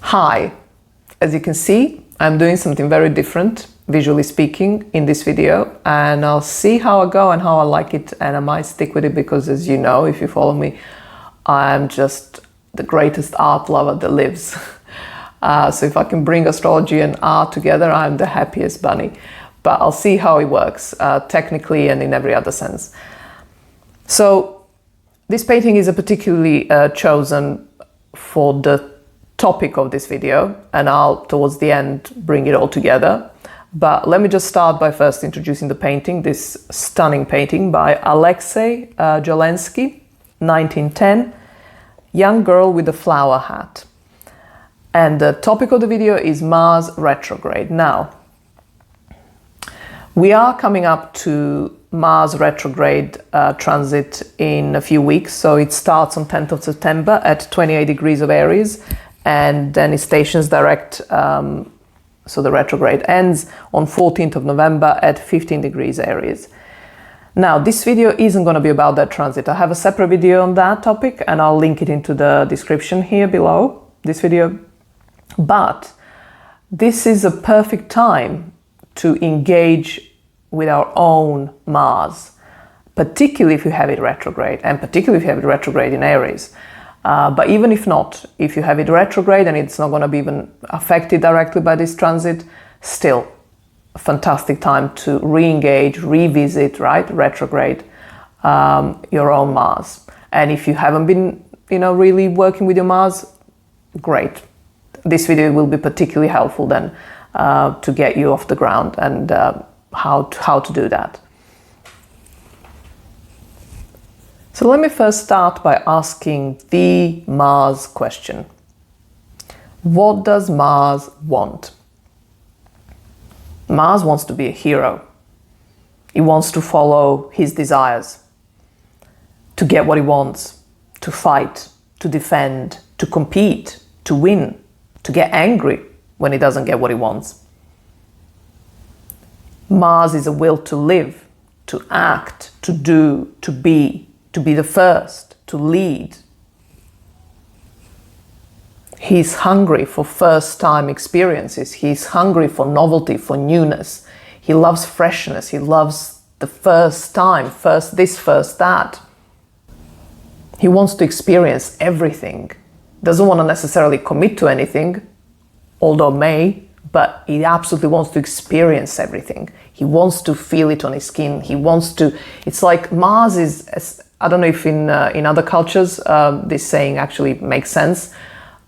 Hi, as you can see, I'm doing something very different, visually speaking, in this video, and I'll see how I go and how I like it, and I might stick with it because, as you know, if you follow me, I'm just the greatest art lover that lives. So if I can bring astrology and art together, I'm the happiest bunny. But I'll see how it works, technically and in every other sense. So this painting is a particularly chosen for the topic of this video, and I'll towards the end bring it all together. But let me just start by first introducing the painting, this stunning painting by Alexei Jolensky, 1910, young girl with a flower hat. And the topic of the video is Mars retrograde. Now, we are coming up to Mars retrograde transit in a few weeks. So it starts on 10th of September at 28 degrees of Aries, and then it stations direct, so the retrograde ends on 14th of November at 15 degrees Aries. Now, this video isn't going to be about that transit. I have a separate video on that topic, and I'll link it into the description here below this video. But this is a perfect time to engage with our own Mars, particularly if you have it retrograde, and particularly if you have it retrograde in Aries. But even if not, if you have it retrograde and it's not going to be even affected directly by this transit, still a fantastic time to re-engage, revisit, right, retrograde, your own Mars. And if you haven't been, really working with your Mars, great. This video will be particularly helpful then to get you off the ground and how to do that. So let me first start by asking the Mars question. What does Mars want? Mars wants to be a hero. He wants to follow his desires, to get what he wants, to fight, to defend, to compete, to win, to get angry when he doesn't get what he wants. Mars is a will to live, to act, to do, to be the first, to lead. He's hungry for first-time experiences. He's hungry for novelty, for newness. He loves freshness. He loves the first time, first this, first that. He wants to experience everything. Doesn't want to necessarily commit to anything, although may, but he absolutely wants to experience everything. He wants to feel it on his skin. He wants to, it's like Mars is, I don't know if in other cultures this saying actually makes sense,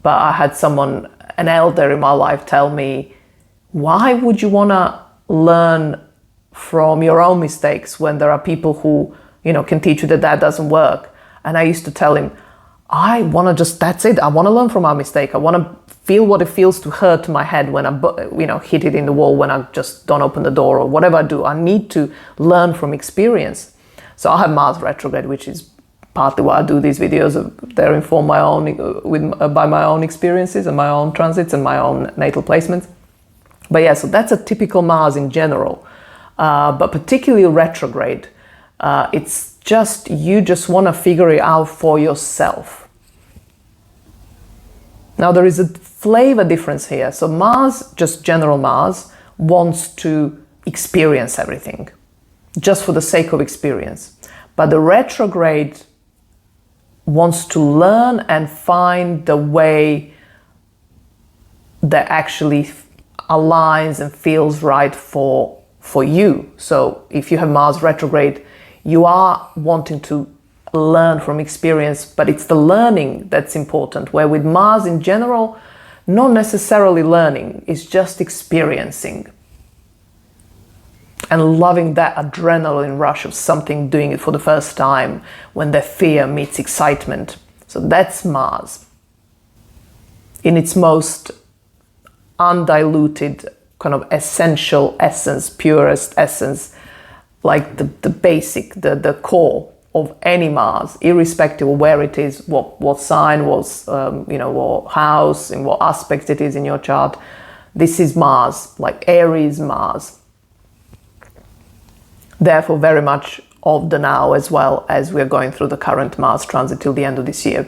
but I had someone, an elder in my life, tell me, why would you want to learn from your own mistakes when there are people who, can teach you that doesn't work? And I used to tell him, I want to just, that's it. I want to learn from our mistake. I want to feel what it feels to hurt my head when I, hit it in the wall, when I just don't open the door or whatever I do. I need to learn from experience. So I have Mars retrograde, which is partly why I do these videos. They're informed by my own experiences and my own transits and my own natal placements. But yeah, so that's a typical Mars in general, but particularly retrograde. It's just, you just want to figure it out for yourself. Now there is a flavor difference here. So Mars, just general Mars, wants to experience everything, just for the sake of experience. But the retrograde wants to learn and find the way that actually aligns and feels right for you. So if you have Mars retrograde, you are wanting to learn from experience, but it's the learning that's important, where with Mars in general, not necessarily learning, it's just experiencing and loving that adrenaline rush of something, doing it for the first time, when the fear meets excitement. So that's Mars in its most undiluted, kind of essential essence, purest essence, like the basic, the core of any Mars, irrespective of where it is, what sign, what house, in what aspect it is in your chart. This is Mars, like Aries Mars. Therefore, very much of the now, as well as we're going through the current Mars transit till the end of this year,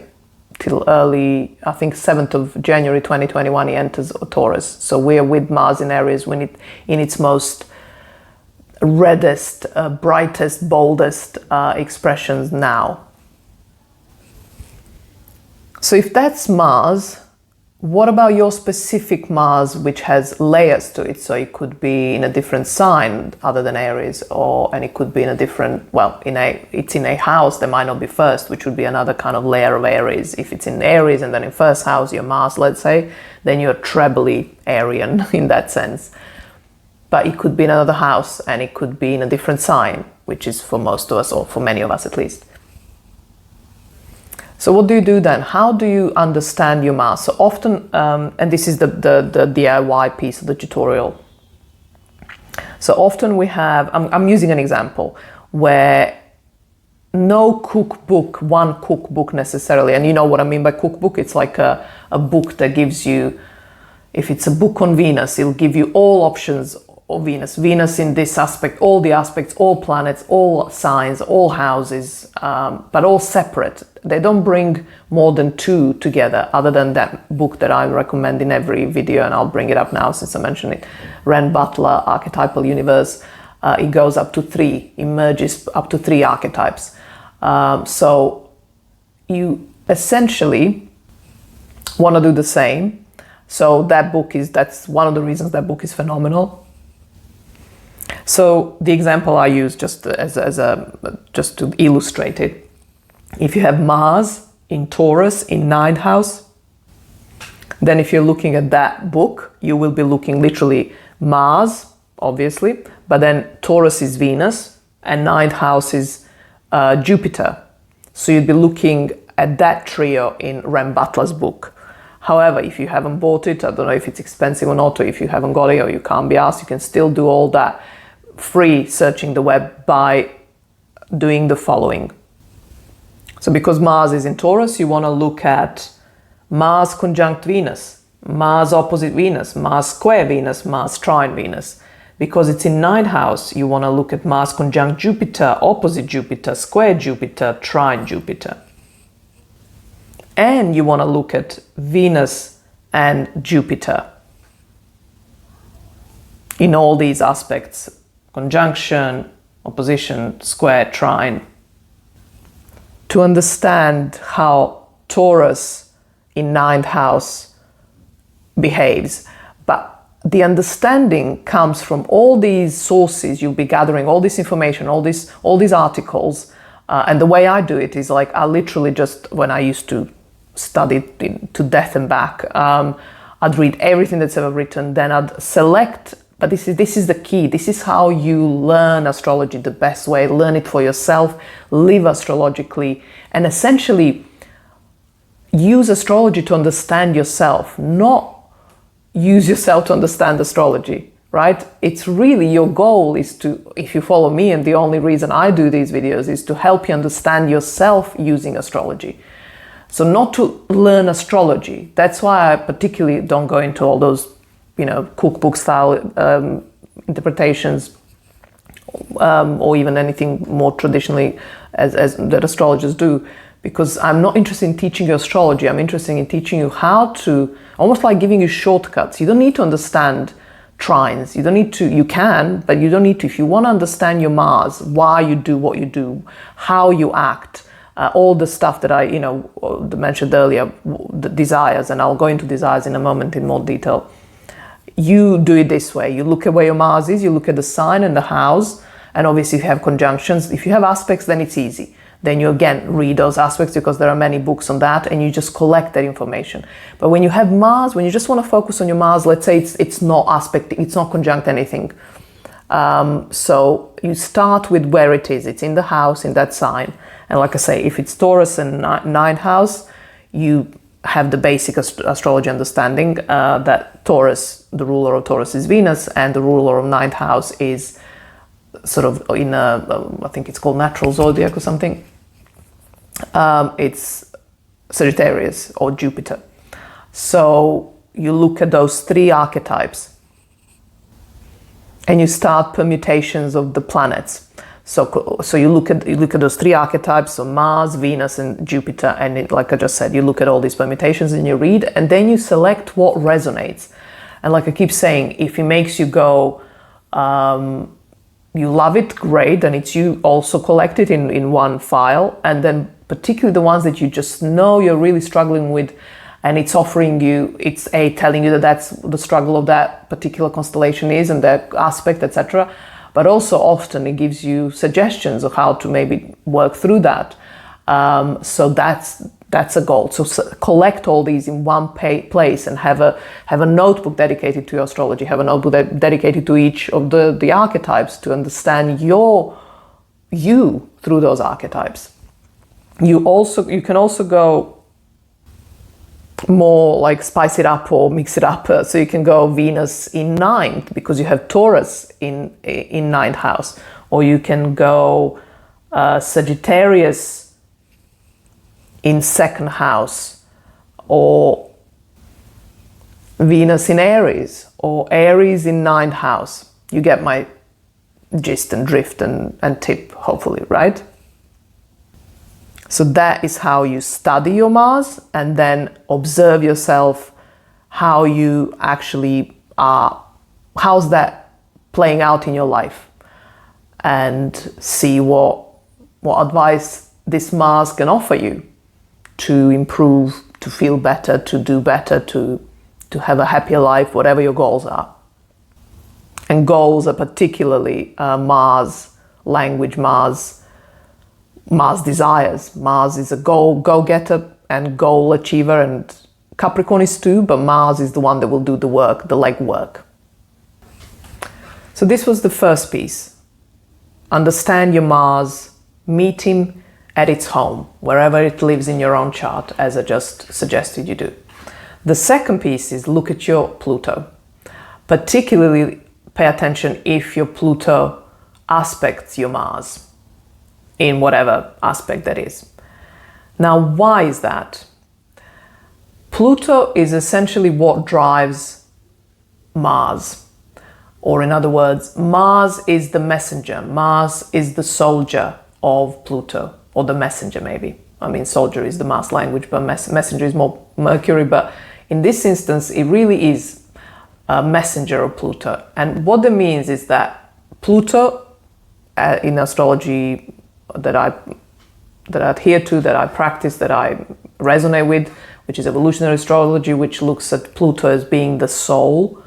till early, I think 7th of January 2021, he enters Taurus. So we're with Mars in Aries when in its most reddest, brightest, boldest expressions now. So if that's Mars, what about your specific Mars, which has layers to it? So it could be in a different sign other than Aries, and it could be in a different, well, it's in a house that might not be first, which would be another kind of layer of Aries. If it's in Aries and then in first house, your Mars, let's say, then you're trebly Aryan in that sense. But it could be in another house and it could be in a different sign, which is for most of us, or for many of us at least. So what do you do then? How do you understand your Mars? So often, and this is the DIY piece of the tutorial. So often we have, I'm using an example where no cookbook, one cookbook necessarily, and you know what I mean by cookbook, it's like a book that gives you, if it's a book on Venus, it'll give you all options of Venus in this aspect, all the aspects, all planets, all signs, all houses, but all separate. They don't bring more than two together, other than that book that I recommend in every video, and I'll bring it up now since I mentioned it, Rand Butler, Archetypal Universe. It goes up to 3, it merges up to 3 archetypes. So you essentially want to do the same. So that's one of the reasons that book is phenomenal. So the example I use just to illustrate it, if you have Mars in Taurus in 9th house, then if you're looking at that book, you will be looking literally Mars, obviously, but then Taurus is Venus and 9th house is Jupiter. So you'd be looking at that trio in Rand Butler's book. However, if you haven't bought it, I don't know if it's expensive or not, or if you haven't got it or you can't be asked, you can still do all that free searching the web by doing the following. So because Mars is in Taurus, you want to look at Mars conjunct Venus, Mars opposite Venus, Mars square Venus, Mars trine Venus. Because it's in 9th house, you want to look at Mars conjunct Jupiter, opposite Jupiter, square Jupiter, trine Jupiter. And you want to look at Venus and Jupiter in all these aspects: conjunction, opposition, square, trine, to understand how Taurus in 9th house behaves. But the understanding comes from all these sources. You'll be gathering all this information, all these articles, and the way I do it is like I literally just, when I used to study to death and back, I'd read everything that's ever written, then I'd select. But this is the key. This is how you learn astrology the best way. Learn it for yourself, live astrologically, and essentially use astrology to understand yourself, not use yourself to understand astrology, right? It's really, your goal is to, if you follow me, and the only reason I do these videos is to help you understand yourself using astrology. So not to learn astrology. That's why I particularly don't go into all those cookbook style interpretations, or even anything more traditionally as that astrologers do, because I'm not interested in teaching you astrology. I'm interested in teaching you how to, almost like giving you shortcuts. You don't need to understand trines. You don't need to, you can, but you don't need to. If you want to understand your Mars, why you do what you do, how you act, all the stuff that I mentioned earlier, the desires, and I'll go into desires in a moment in more detail. You do it this way. You look at where your Mars is, you look at the sign and the house, and obviously if you have conjunctions, if you have aspects, then it's easy. Then you again read those aspects because there are many books on that, and you just collect that information. But when you have Mars, when you just want to focus on your Mars, let's say it's not aspect, it's not conjunct anything. So you start with where it is. It's in the house, in that sign. And like I say, if it's Taurus and 9th house, you have the basic astrology understanding that Taurus, the ruler of Taurus is Venus, and the ruler of 9th house is sort of in I think it's called natural zodiac or something. It's Sagittarius or Jupiter. So you look at those 3 archetypes and you start permutations of the planets. So you look at those three archetypes, so Mars, Venus, and Jupiter, and like I just said, you look at all these permutations and you read, and then you select what resonates. And like I keep saying, if it makes you go, you love it, great, then it's you also collect it in one file, and then particularly the ones that you just know you're really struggling with, and it's offering you, it's telling you that that's the struggle of that particular constellation is and that aspect, etc. But also often it gives you suggestions of how to maybe work through that. So that's a goal. So collect all these in one place and have a notebook dedicated to your astrology. Have a notebook dedicated to each of the archetypes to understand you through those archetypes. You can also go more like spice it up or mix it up. So you can go Venus in 9th because you have Taurus in 9th house, or you can go Sagittarius in 2nd house, or Venus in Aries, or Aries in 9th house. You get my gist and drift and tip, hopefully, right? So that is how you study your Mars, and then observe yourself, how you actually are, how's that playing out in your life, and see what advice this Mars can offer you to improve, to feel better, to do better, to have a happier life, whatever your goals are. And goals are particularly Mars language, Mars desires. Mars is a go-getter and goal achiever, and Capricorn is too, but Mars is the one that will do the work, the legwork. So this was the first piece. Understand your Mars, meet him at its home, wherever it lives in your own chart, as I just suggested you do. The second piece is look at your Pluto. Particularly pay attention if your Pluto aspects your Mars, in whatever aspect that is. Now, why is that? Pluto is essentially what drives Mars. Or in other words, Mars is the messenger. Mars is the soldier of Pluto, or the messenger maybe. I mean, soldier is the Mars language, but messenger is more Mercury. But in this instance, it really is a messenger of Pluto. And what that means is that Pluto, in astrology that I adhere to, that I practice, that I resonate with, which is evolutionary astrology, which looks at Pluto as being the soul,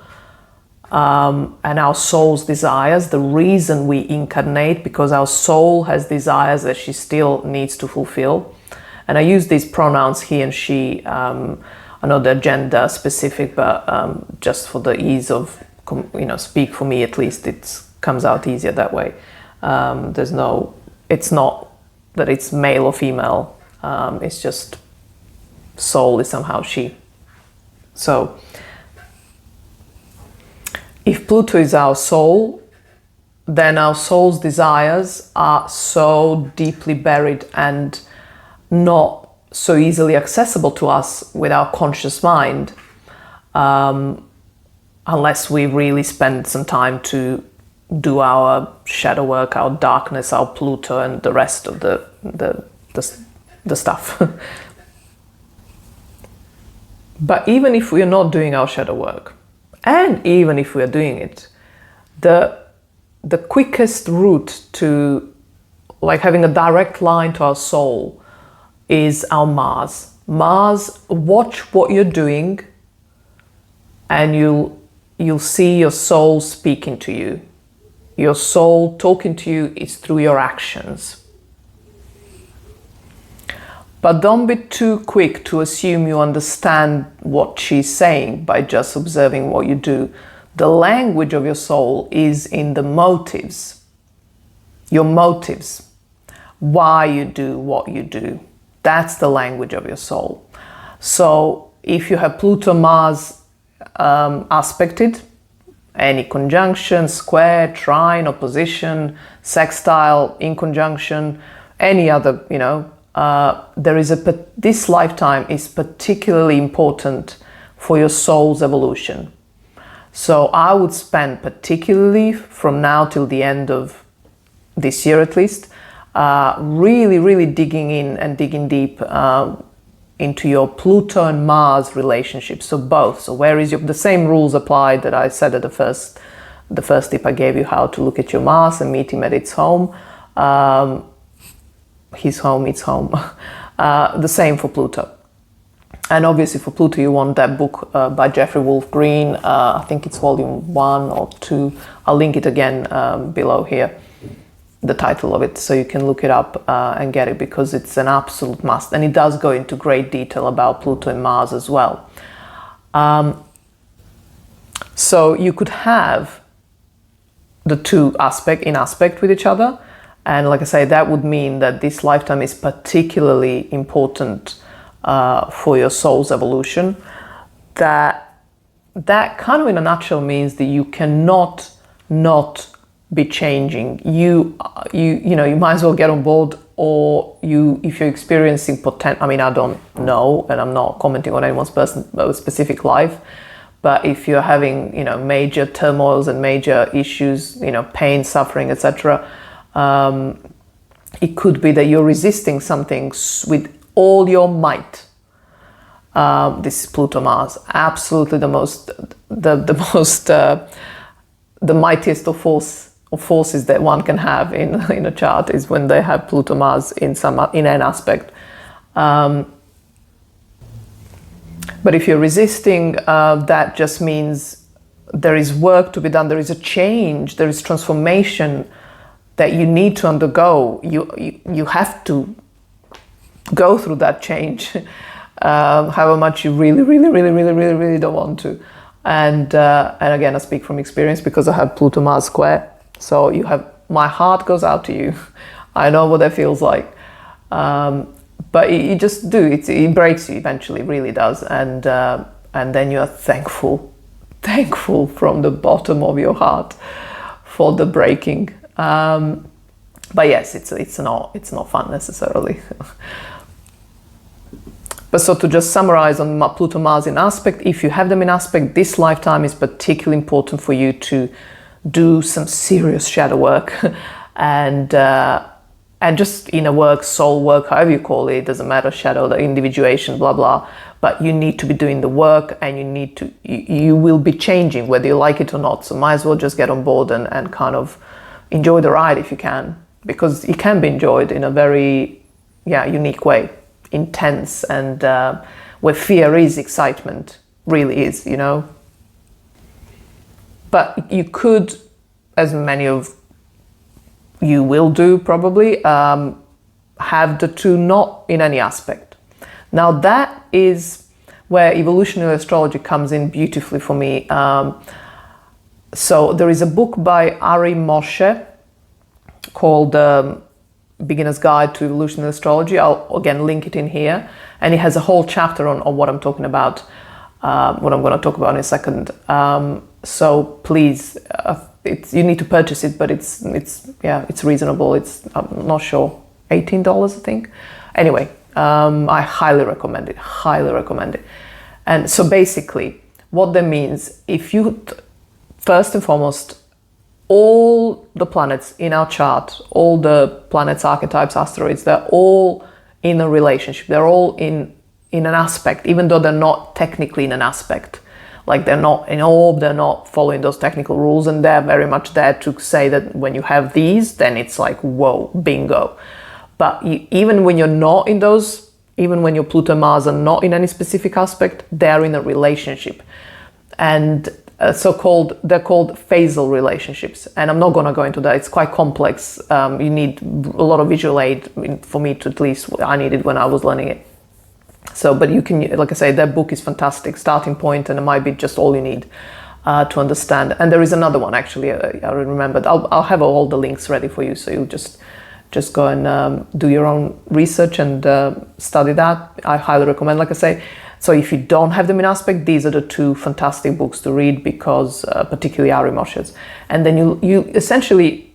and our soul's desires, the reason we incarnate, because our soul has desires that she still needs to fulfill. And I use these pronouns he and she. I know they're gender specific, but just for the ease of, speak for me at least, it comes out easier that way. It's not that it's male or female, it's just soul is somehow she. So if Pluto is our soul, then our soul's desires are so deeply buried and not so easily accessible to us with our conscious mind, unless we really spend some time to do our shadow work, our darkness, our Pluto, and the rest of the stuff. But even if we are not doing our shadow work, and even if we are doing it, the quickest route to like having a direct line to our soul is our Mars. Mars, watch what you're doing, and you'll see your soul speaking to you. Your soul talking to you is through your actions. But don't be too quick to assume you understand what she's saying by just observing what you do. The language of your soul is in the motives. Your motives. Why you do what you do. That's the language of your soul. So if you have Pluto Mars aspected, any conjunction, square, trine, opposition, sextile, in conjunction, any other, this lifetime is particularly important for your soul's evolution. So I would spend particularly from now till the end of this year at least, really, really digging in and digging deep into your Pluto and Mars relationship. So both. So where is the same rules apply that I said at the first tip I gave you, how to look at your Mars and meet him at its home. His home, its home. The same for Pluto. And obviously for Pluto, you want that book by Jeffrey Wolf Green. I think it's volume 1 or 2. I'll link it again below here, the title of it, so you can look it up and get it, because it's an absolute must. And it does go into great detail about Pluto and Mars as well. So you could have the two in aspect with each other. And like I say, that would mean that this lifetime is particularly important for your soul's evolution. That kind of in a nutshell means that you cannot not be changing. You might as well get on board, or if you're experiencing I don't know, and I'm not commenting on anyone's specific life, but if you're having, major turmoils and major issues, pain, suffering, etc., it could be that you're resisting something with all your might. This is Pluto Mars, absolutely the mightiest of forces that one can have in a chart is when they have Pluto Mars in an aspect. But if you're resisting, that just means there is work to be done. There is a change. There is transformation that you need to undergo. You have to go through that change, however much you really, really, really, really, really, really don't want to. And again, I speak from experience because I have Pluto Mars square. So my heart goes out to you. I know what that feels like. But you just do. It breaks you eventually, it really does. And then you are thankful from the bottom of your heart for the breaking. But yes, it's not fun necessarily. But so to just summarize on Pluto Mars in aspect, if you have them in aspect, this lifetime is particularly important for you to do some serious shadow work and just inner work, soul work, however you call it, doesn't matter, shadow, the individuation, blah, blah. But you need to be doing the work, and you will be changing whether you like it or not. So might as well just get on board and kind of enjoy the ride if you can, because it can be enjoyed in a very, unique way, intense, and where fear is excitement, really is, But you could, as many of you will do probably, have the two not in any aspect. Now that is where evolutionary astrology comes in beautifully for me. So there is a book by Ari Moshe called Beginner's Guide to Evolutionary Astrology. I'll again link it in here. And it has a whole chapter on what I'm talking about, what I'm going to talk about in a second. So please, you need to purchase it, but it's reasonable. I'm not sure, $18 I think. Anyway, I highly recommend it. And so basically what that means, if you first and foremost, all the planets in our chart, all the planets, archetypes, asteroids, they're all in a relationship. They're all in an aspect, even though they're not technically in an aspect. Like they're not in orb, they're not following those technical rules, and they're very much there to say that when you have these, then it's like, whoa, bingo. But even when you're not in those, even when your Pluto and Mars are not in any specific aspect, they're in a relationship. And they're called phasal relationships. And I'm not going to go into that. It's quite complex. You need a lot of visual aid for me to, at least I needed when I was learning it. So, but you can, like I say, that book is fantastic starting point, and it might be just all you need to understand. And there is another one actually, I remembered. I'll have all the links ready for you, so you just go and do your own research and study that. I highly recommend, like I say. So if you don't have them in aspect, these are the two fantastic books to read, because particularly Ari Moshe's. And then you essentially,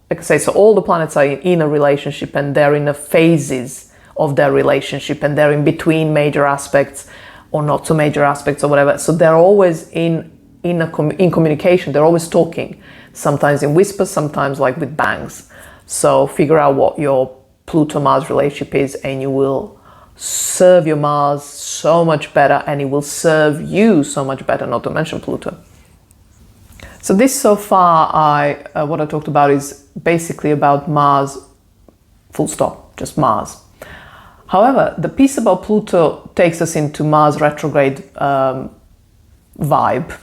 like I say, so all the planets are in a relationship, and they're in the phases of their relationship, and they're in between major aspects or not so major aspects or whatever. So they're always in in communication. They're always talking, sometimes in whispers, sometimes like with bangs. So figure out what your Pluto-Mars relationship is, and you will serve your Mars so much better, and it will serve you so much better, not to mention Pluto. So this so far, what I talked about is basically about Mars, full stop, just Mars. However, the piece about Pluto takes us into Mars retrograde vibe.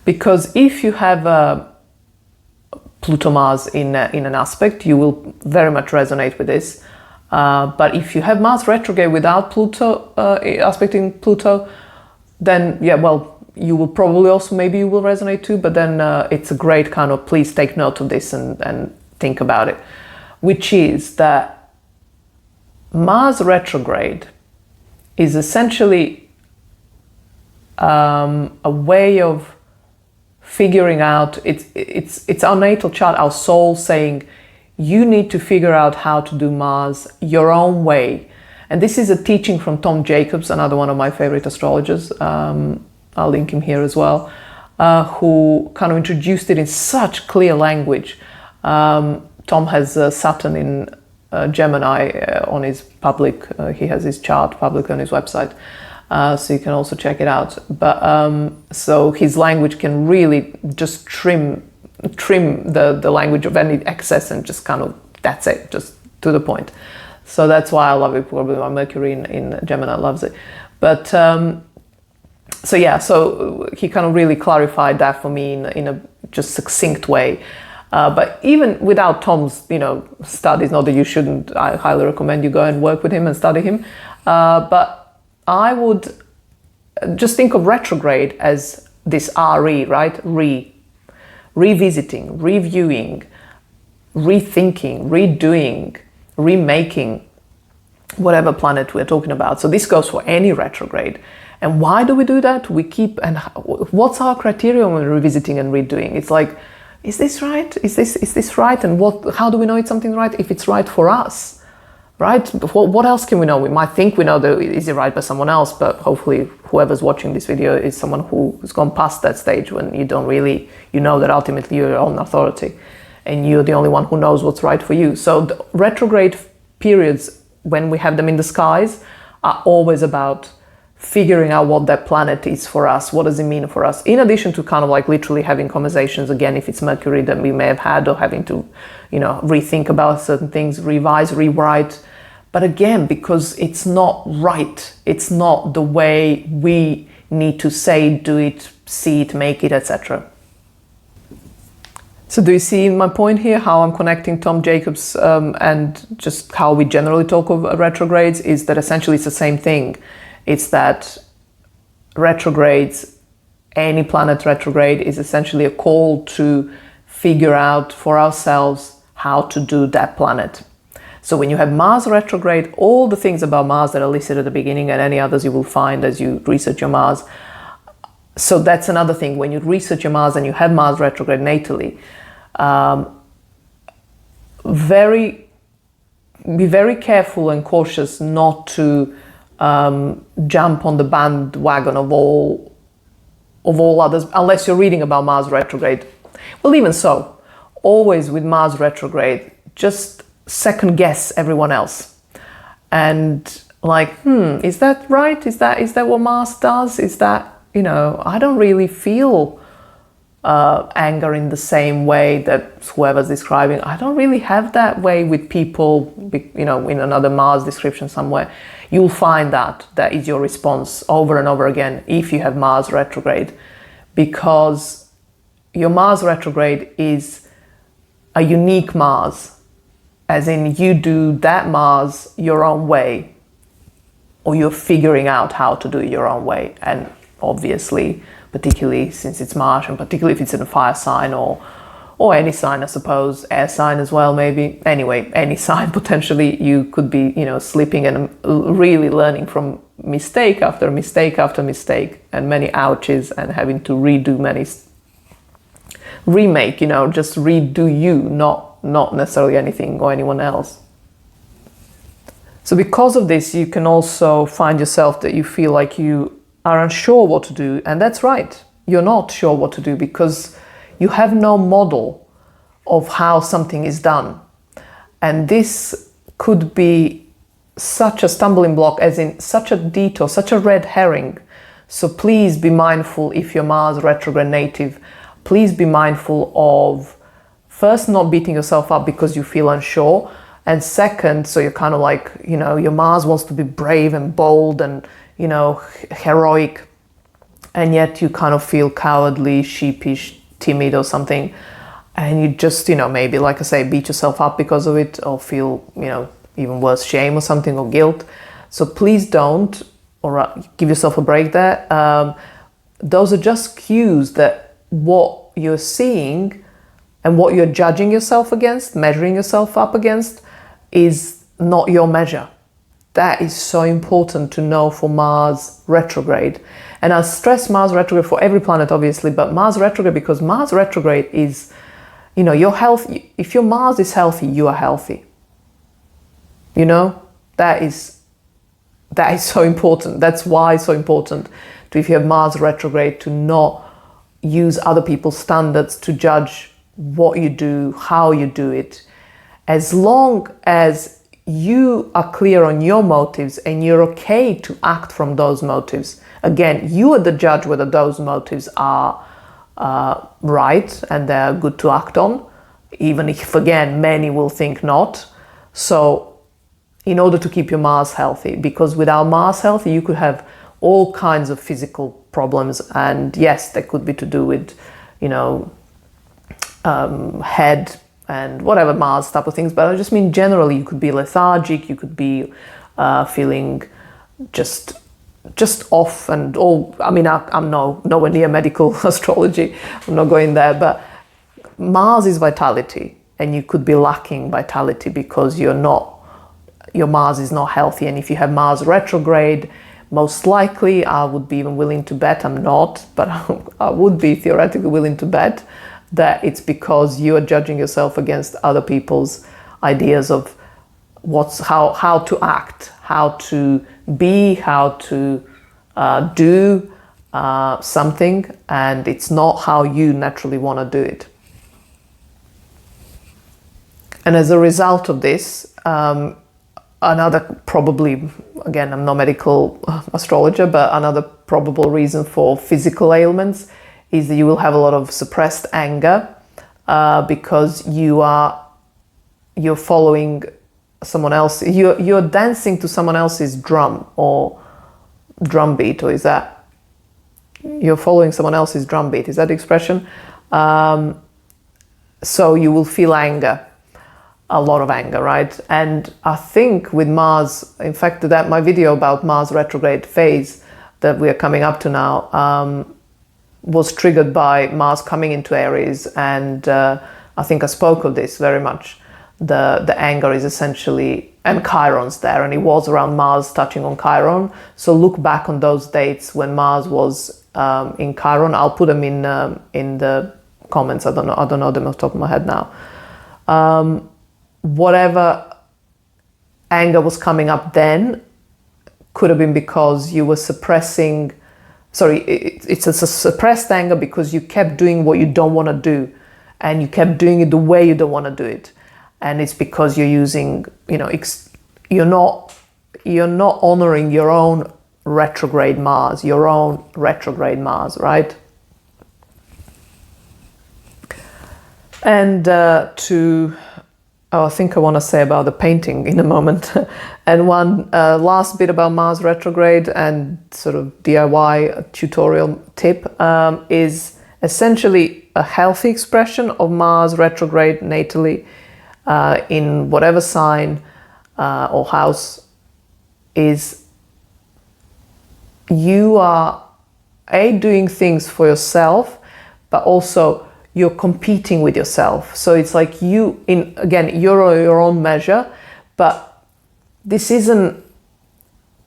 Because if you have Pluto-Mars in an aspect, you will very much resonate with this. But if you have Mars retrograde without Pluto, aspecting Pluto, then yeah, well, you will probably also, maybe you will resonate too, but then it's a great kind of, please take note of this and think about it, which is that Mars retrograde is essentially a way of figuring out, it's our natal chart, our soul saying, you need to figure out how to do Mars your own way. And this is a teaching from Tom Jacobs, another one of my favorite astrologers. I'll link him here as well, who kind of introduced it in such clear language. Tom has Saturn in Gemini on his public, he has his chart public on his website, so you can also check it out. But so his language can really just trim the language of any excess and just kind of, that's it, just to the point. So that's why I love it. Probably my Mercury in Gemini loves it. But so yeah, so he kind of really clarified that for me in a just succinct way. But even without Tom's, studies, not that you shouldn't, I highly recommend you go and work with him and study him. But I would just think of retrograde as this RE, right? Revisiting, reviewing, rethinking, redoing, remaking, whatever planet we're talking about. So this goes for any retrograde. And why do we do that? We keep, and what's our criterion when revisiting and redoing? It's like, is this right? Is this right? And how do we know it's something right? If it's right for us, right? What else can we know? We might think we know that is it right by someone else, but hopefully whoever's watching this video is someone who's gone past that stage when you don't really, that ultimately you're your own authority and you're the only one who knows what's right for you. So the retrograde periods, when we have them in the skies, are always about figuring out what that planet is for us. What does it mean for us? In addition to kind of like literally having conversations, again, if it's Mercury that we may have had, or having to, rethink about certain things, revise, rewrite. But again, because it's not right, it's not the way we need to say, do it, see it, make it, etc. So do you see my point here, how I'm connecting Tom Jacobs and just how we generally talk of retrogrades, is that essentially it's the same thing. It's that retrogrades, any planet retrograde, is essentially a call to figure out for ourselves how to do that planet. So when you have Mars retrograde, all the things about Mars that are listed at the beginning and any others you will find as you research your Mars. So that's another thing. When you research your Mars and you have Mars retrograde natally, be very careful and cautious not to jump on the bandwagon of all others, unless you're reading about Mars retrograde. Well, even so, always with Mars retrograde, just second guess everyone else and like, is that right? Is that what Mars does? Is that, I don't really feel anger in the same way that whoever's describing. I don't really have that way with people, in another Mars description somewhere. You'll find that is your response over and over again if you have Mars retrograde, because your Mars retrograde is a unique Mars, as in you do that Mars your own way, or you're figuring out how to do it your own way. And obviously, particularly since it's Mars, and particularly if it's in a fire sign or any sign, I suppose, air sign as well, maybe. Anyway, any sign, potentially you could be, slipping and really learning from mistake after mistake after mistake, and many ouches, and having to redo remake, just redo you, not necessarily anything or anyone else. So because of this, you can also find yourself that you feel like you are unsure what to do, and that's right. You're not sure what to do because you have no model of how something is done. And this could be such a stumbling block, as in such a detour, such a red herring. So please be mindful if you're Mars retrograde native. Please be mindful of, first, not beating yourself up because you feel unsure. And second, so you're kind of like, you know, your Mars wants to be brave and bold and, you know, heroic. And yet you kind of feel cowardly, sheepish, timid or something. And you just, you know, maybe, like I say, beat yourself up because of it, or feel, you know, even worse, shame or something, or guilt. So please don't, or give yourself a break there. Those are just cues that what you're seeing and what you're judging yourself against, measuring yourself up against, is not your measure. That is so important to know for Mars retrograde. And I stress Mars retrograde for every planet, obviously, but Mars retrograde because Mars retrograde is, you know, your health. If your Mars is healthy, you are healthy. You know, that is so important. That's why it's so important to, if you have Mars retrograde, to not use other people's standards to judge what you do, how you do it. As long as you are clear on your motives and you're okay to act from those motives. Again, you are the judge whether those motives are right and they're good to act on, even if, again, many will think not. So in order to keep your Mars healthy, because without Mars healthy, you could have all kinds of physical problems. And yes, they could be to do with, you know, head and whatever Mars type of things. But I just mean generally, you could be lethargic, you could be feeling just off and all. I mean, I'm nowhere near medical astrology. I'm not going there, but Mars is vitality, and you could be lacking vitality because your Mars is not healthy. And if you have Mars retrograde, most likely, I would be even willing to bet, I'm not, but I would be theoretically willing to bet that it's because you are judging yourself against other people's ideas of how to act, how to be, how to do something, and it's not how you naturally want to do it. And as a result of this, another probably, again, I'm no medical astrologer, but another probable reason for physical ailments is that you will have a lot of suppressed anger because you're following someone else. You're dancing to someone else's drum or drum beat, or is that you're following someone else's drum beat? Is that the expression? So you will feel anger. A lot of anger, right? And I think with Mars, in fact, that my video about Mars retrograde phase that we are coming up to now was triggered by Mars coming into Aries, and I think I spoke of this very much. The anger is essentially, and Chiron's there, and it was around Mars touching on Chiron. So look back on those dates when Mars was in Chiron. I'll put them in the comments. I don't know them off the top of my head now. Whatever anger was coming up then could have been because you were suppressing, it's a suppressed anger because you kept doing what you don't want to do, and you kept doing it the way you don't want to do it. And it's because you're using, you know, you're not honoring your own retrograde Mars, right? And I think I want to say about the painting in a moment. And one last bit about Mars retrograde and sort of DIY tutorial tip is essentially a healthy expression of Mars retrograde natally in whatever sign or house is you are doing things for yourself, but also you're competing with yourself. So it's like you're your own measure, but this isn't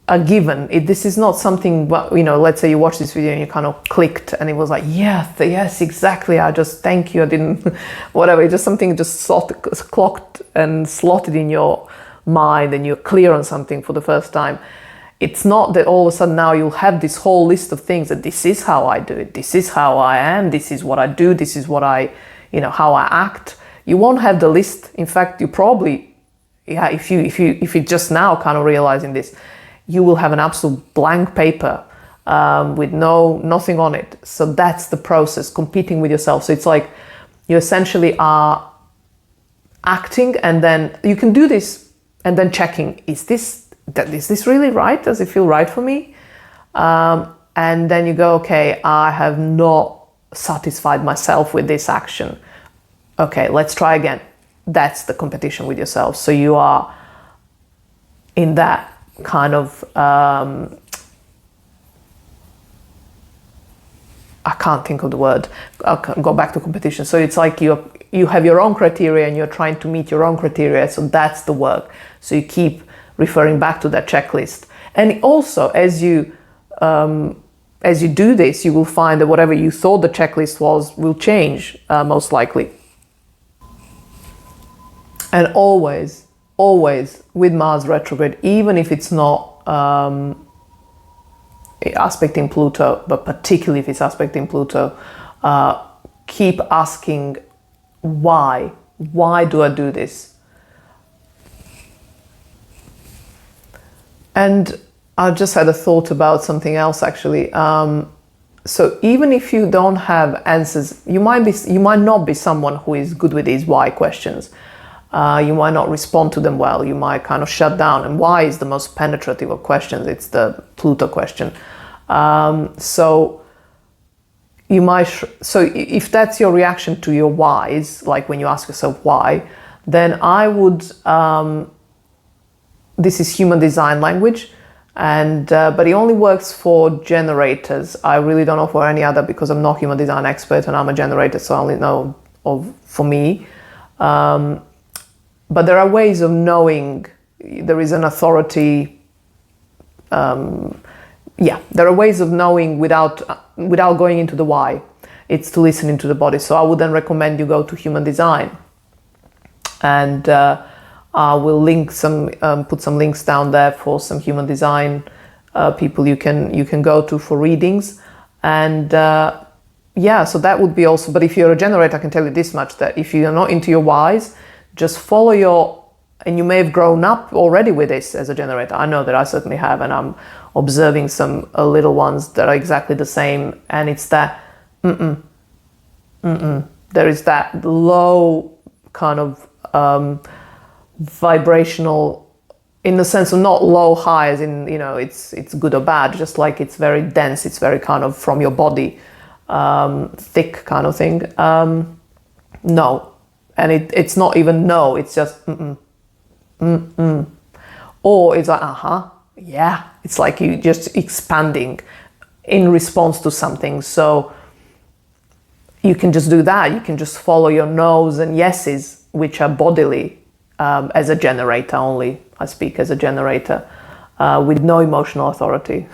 a given. This is not something, you know, let's say you watch this video and you kind of clicked and it was like, yes, exactly. I just, thank you. I didn't, whatever. It's just something just clocked and slotted in your mind and you're clear on something for the first time. It's not that all of a sudden now you'll have this whole list of things that this is how I do it, this is how I am, this is what I do, this is what I, how I act. You won't have the list. In fact, you probably, if you're just now kind of realizing this, you will have an absolute blank paper with nothing on it. So that's the process, competing with yourself. So it's like you essentially are acting, and then you can do this and then checking, is this really right? Does it feel right for me? And then you go, okay, I have not satisfied myself with this action. Okay, let's try again. That's the competition with yourself. So you are in that kind of, I can't think of the word. I'll go back to competition. So it's like you have your own criteria and you're trying to meet your own criteria. So that's the work. So you keep referring back to that checklist. And also, as you do this, you will find that whatever you thought the checklist was will change, most likely. And always with Mars retrograde, even if it's not aspecting Pluto, but particularly if it's aspecting Pluto, keep asking why. Why do I do this? And I just had a thought about something else actually. So even if you don't have answers, you might not be someone who is good with these why questions. You might not respond to them well. You might kind of shut down. And why is the most penetrative of questions? It's the Pluto question. So if that's your reaction to your whys, like when you ask yourself why, then I would. This is human design language, and but it only works for generators. I really don't know for any other, because I'm not human design expert and I'm a generator, so I only know for me. But there are ways of knowing. There is an authority. There are ways of knowing without going into the why. It's to listen into the body. So I would then recommend you go to human design, and I will link put some links down there for some human design people you can go to for readings. And so that would be also. But if you're a generator, I can tell you this much: that if you're not into your whys, just follow and you may have grown up already with this as a generator. I know that I certainly have, and I'm observing some little ones that are exactly the same. And it's that, there is that low kind of vibrational, in the sense of not low high as in, it's good or bad, just like it's very dense, it's very kind of from your body, thick kind of thing. No. And it's not even no, it's just or it's like yeah, it's like you just expanding in response to something. So you can just do that. You can just follow your no's and yeses, which are bodily, as a generator only. I speak as a generator with no emotional authority.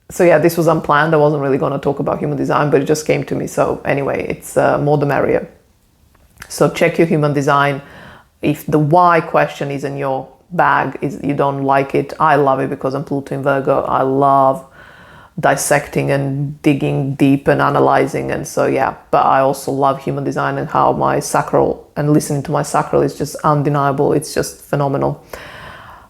So yeah, this was unplanned. I wasn't really going to talk about human design, but it just came to me. So anyway, it's more the merrier. So check your human design. If the why question is in your bag, you don't like it. I love it because I'm Pluto in Virgo. I love dissecting and digging deep and analyzing. And so yeah, but I also love human design and how my sacral, and listening to my sacral is just undeniable. It's just phenomenal.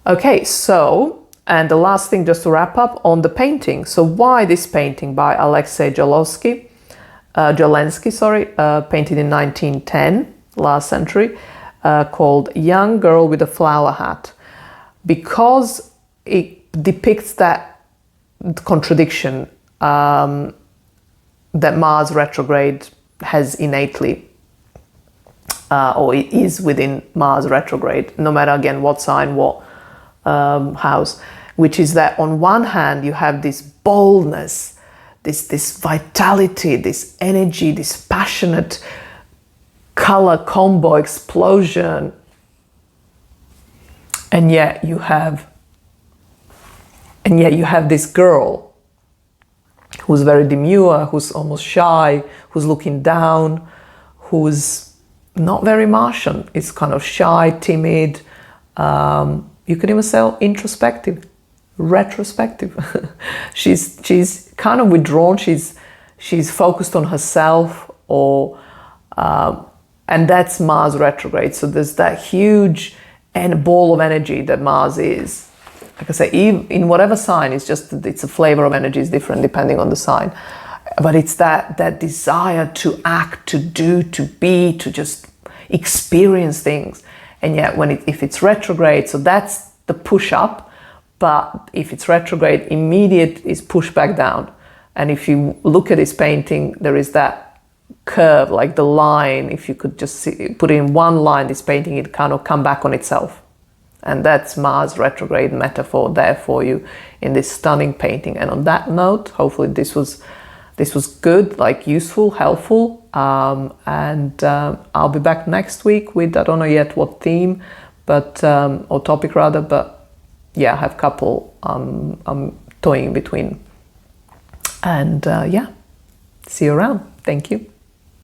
Okay, so... And the last thing, just to wrap up on the painting. So why this painting by Alexei Jolensky, painted in 1910, last century, called Young Girl with a Flower Hat? Because it depicts that contradiction that Mars retrograde has innately, or it is within Mars retrograde, no matter again what sign, what house, which is that on one hand you have this boldness, this vitality, this energy, this passionate color combo explosion, and yet you have this girl who's very demure, who's almost shy, who's looking down, who's not very Martian. It's kind of shy, timid, you can even say introspective, retrospective. she's kind of withdrawn. She's focused on herself, or and that's Mars retrograde. So there's that huge and ball of energy that Mars is. Like I say, in whatever sign, it's a flavor of energy is different depending on the sign. But it's that desire to act, to do, to be, to just experience things. And yet if it's retrograde, so that's the push up. But if it's retrograde, immediate is push back down. And if you look at his painting, there is that curve, like the line. If you could just put in one line, this painting, it kind of come back on itself. And that's Mars retrograde metaphor there for you in this stunning painting. And on that note, hopefully this was good, like useful, helpful. And I'll be back next week with, I don't know yet what theme, but or topic rather, but yeah, I have a couple I'm toying between. And yeah, see you around. Thank you.